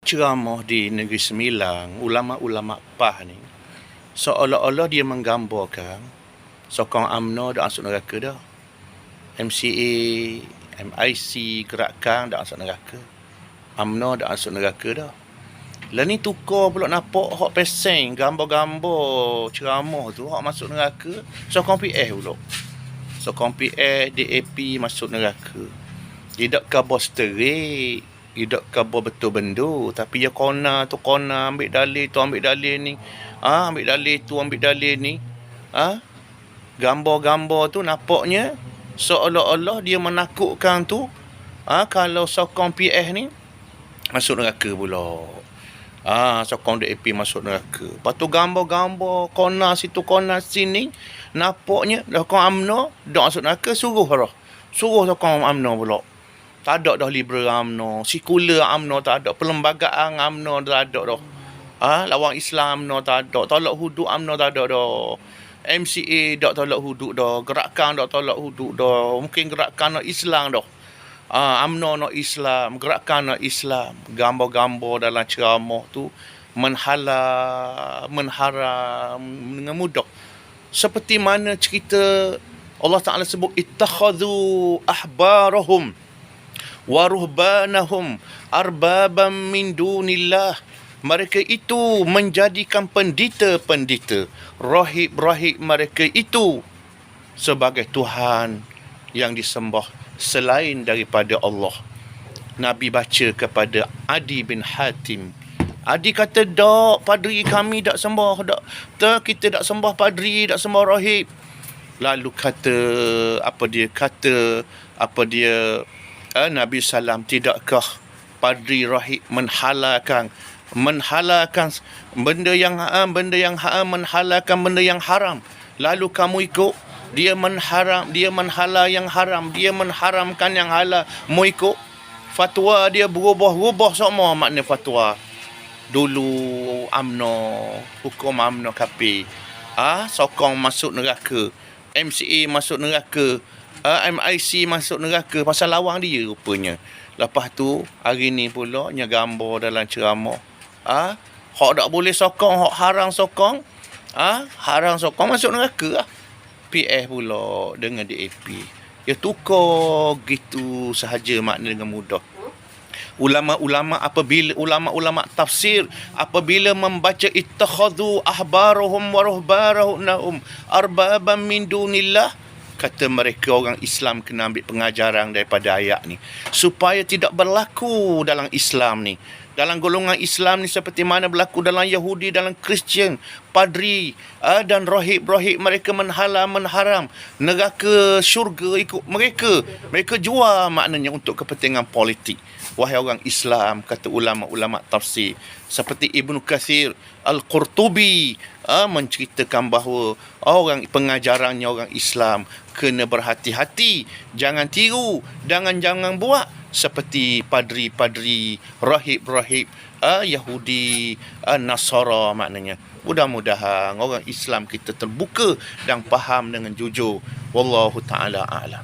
Ceramah di Negeri Sembilan, ulama-ulama PAH ni seolah-olah dia menggambarkan sokong UMNO dah masuk neraka dah. MCA, MIC, gerakan dah masuk neraka. UMNO dah masuk neraka dah. Lah ni tukar pula nampak hak peseng gambar-gambar ceramah tu hak masuk neraka, sokong PS pula. Sokong PS, DAP masuk neraka. Tidak khabar sterik, tidak khabar betul benda, tapi ya kona tu kona, ambil dalil tu ambil dalil ni. Ambil dalil tu ambil dalil ni. Gambar-gambar tu nampaknya seolah-olah dia menakutkan tu. Kalau sokong PS ni masuk neraka pula. Sokong DAP masuk neraka. Lepas tu gambar-gambar kona situ kona sini, nampaknya sokong UMNO dak masuk neraka, suruh sokong UMNO pula. Tak ada dah liberal UMNO, sekular UMNO tak ada, perlembagaan UMNO tak ada dah. Lawang Islam UMNO tak ada, tolak hudud UMNO tak ada dah. MCA tak tolak hudud dah, gerakan tak tolak hudud dah. Mungkin gerakan nak Islam dah. UMNO nak Islam, gerakan nak Islam. Gambar-gambar dalam ceramah tu menharam dengan mudah. Seperti mana cerita Allah Ta'ala sebut ittakhadhu ahbarahum wa ruhbanahum arbaban min dunillah. Mereka itu menjadikan pendeta-pendeta, rahib-rahib mereka itu sebagai Tuhan yang disembah selain daripada Allah. Nabi baca kepada Adi bin Hatim. Adi kata, "Dak, padri kami tak sembah, dak. Kita tak sembah padri, tak sembah rahib." Lalu Nabi Sallam, "Tidakkah padri rahib menhalalkan benda yang menhalalkan benda yang haram, lalu kamu ikut? Dia menghalal yang haram, dia mengharamkan yang halal, mu ikut? Fatwa dia berubah-ubah semua makna fatwa. Dulu UMNO, hukum UMNO kafir. Sokong masuk neraka, MCA masuk neraka, MIC masuk neraka pasal lawang dia rupanya. Lepas tu hari ni pula nya gambar dalam ceramah. Hak tak boleh sokong, hak haram sokong. Haram sokong masuk neraka. PS pula dengan DAP. Ya tukar gitu sahaja makna dengan mudah. Ulama-ulama tafsir apabila membaca ittakhadhu ahbarahum wa ruhbanahum arbaban min dunillah, kata mereka orang Islam kena ambil pengajaran daripada ayat ni supaya tidak berlaku dalam Islam ni, dalam golongan Islam ni seperti mana berlaku dalam Yahudi, dalam Kristian, padri dan rahib-rahib mereka menharam neraka syurga ikut mereka jual maknanya untuk kepentingan politik. Wahai orang Islam, kata ulama-ulama tafsir seperti Ibnu Katsir, Al-Qurtubi menceritakan bahawa pengajarannya orang Islam kena berhati-hati, jangan tiru, jangan buat seperti padri-padri, rahib-rahib Yahudi, Nasara maknanya. Mudah-mudahan orang Islam kita terbuka dan faham dengan jujur. Wallahu ta'ala a'lam.